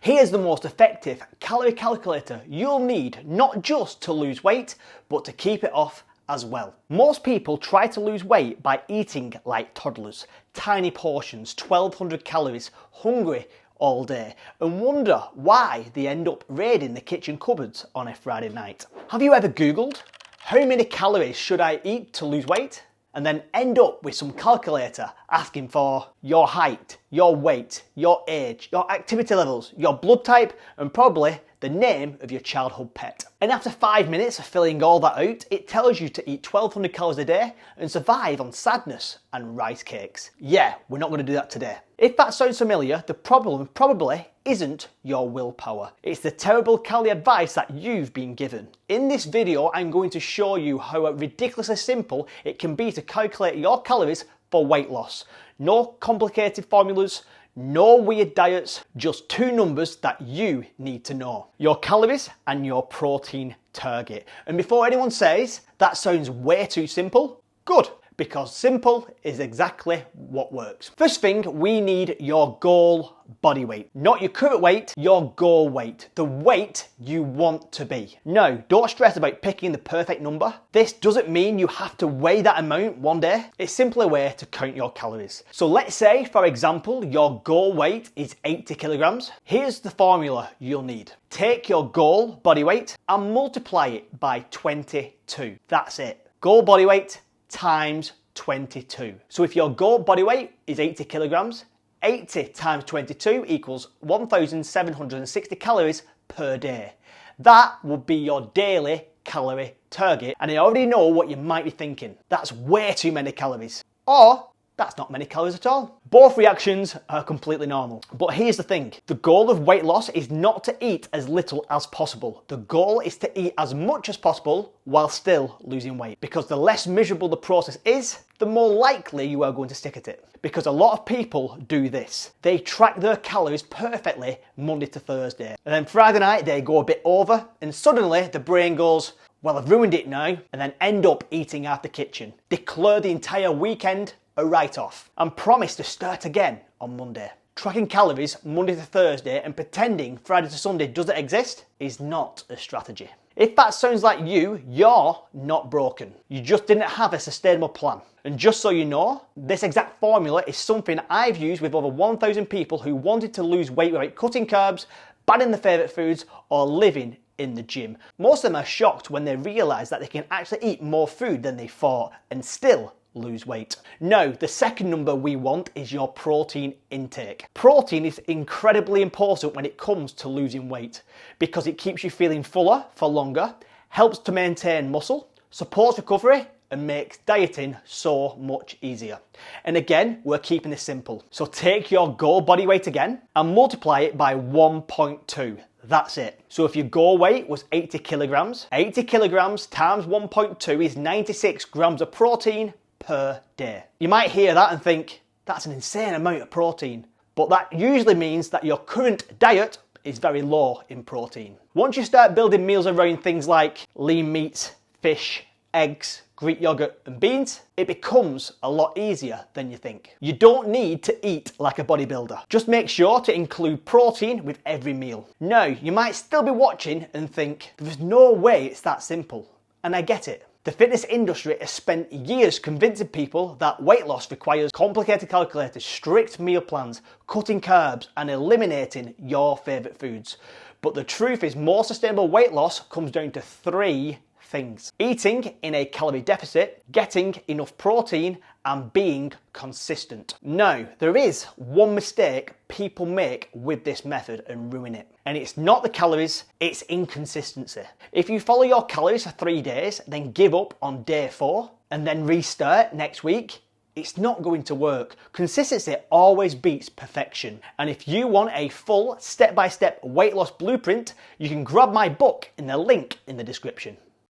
Here's the most effective calorie calculator you'll need, not just to lose weight, but to keep it off as well. Most people try to lose weight by eating like toddlers, tiny portions, 1200 calories, hungry all day, and wonder why they end up raiding the kitchen cupboards on a Friday night. Have you ever Googled, how many calories should I eat to lose weight? And then end up with some calculator asking for your height, your weight, your age, your activity levels, your blood type, and probably the name of your childhood pet. And after 5 minutes of filling all that out, it tells you to eat 1200 calories a day and survive on sadness and rice cakes. Yeah, we're not going to do that today. If that sounds familiar, the problem probably isn't your willpower. It's the terrible calorie advice that you've been given. In this video, I'm going to show you how ridiculously simple it can be to calculate your calories for weight loss. No complicated formulas, no weird diets, just two numbers that you need to know. Your calories and your protein target. And before anyone says, that sounds way too simple, good. Because simple is exactly what works. First thing, we need your goal body weight. Not your current weight, your goal weight. The weight you want to be. No, don't stress about picking the perfect number. This doesn't mean you have to weigh that amount one day. It's simply a way to count your calories. So let's say, for example, your goal weight is 80 kilograms. Here's the formula you'll need. Take your goal body weight and multiply it by 22. That's it. Goal body weight times 22. So if your goal body weight is 80 kilograms, 80 times 22 equals 1,760 calories per day. That would be your daily calorie target. And I already know what you might be thinking. That's way too many calories. Or that's not many calories at all. Both reactions are completely normal. But here's the thing. The goal of weight loss is not to eat as little as possible. The goal is to eat as much as possible while still losing weight. Because the less miserable the process is, the more likely you are going to stick at it. Because a lot of people do this. They track their calories perfectly Monday to Thursday. And then Friday night they go a bit over and suddenly the brain goes, well, I've ruined it now, and then end up eating out the kitchen. Declare the entire weekend a write-off and promise to start again on Monday. Tracking calories Monday to Thursday and pretending Friday to Sunday doesn't exist is not a strategy. If that sounds like you, you're not broken. You just didn't have a sustainable plan. And just so you know, this exact formula is something I've used with over 1,000 people who wanted to lose weight without cutting carbs, banning their favourite foods, or living in the gym. Most of them are shocked when they realise that they can actually eat more food than they thought and still lose weight. Now, the second number we want is your protein intake. Protein is incredibly important when it comes to losing weight because it keeps you feeling fuller for longer, helps to maintain muscle, supports recovery, and makes dieting so much easier. And again, we're keeping this simple. So take your goal body weight again and multiply it by 1.2. That's it. So if your goal weight was 80 kilograms, 80 kilograms times 1.2 is 96 grams of protein per day. You might hear that and think, that's an insane amount of protein. But that usually means that your current diet is very low in protein. Once you start building meals around things like lean meats, fish, eggs, Greek yogurt and beans, it becomes a lot easier than you think. You don't need to eat like a bodybuilder. Just make sure to include protein with every meal. Now, you might still be watching and think, there's no way it's that simple. And I get it. The fitness industry has spent years convincing people that weight loss requires complicated calculators, strict meal plans, cutting carbs, and eliminating your favourite foods. But the truth is, more sustainable weight loss comes down to three things: eating in a calorie deficit, getting enough protein, and being consistent. Now, there is one mistake people make with this method and ruin it. And it's not the calories, it's inconsistency. If you follow your calories for 3 days, then give up on day 4, and then restart next week, it's not going to work. Consistency always beats perfection. And if you want a full step-by-step weight loss blueprint, you can grab my book in the link in the description.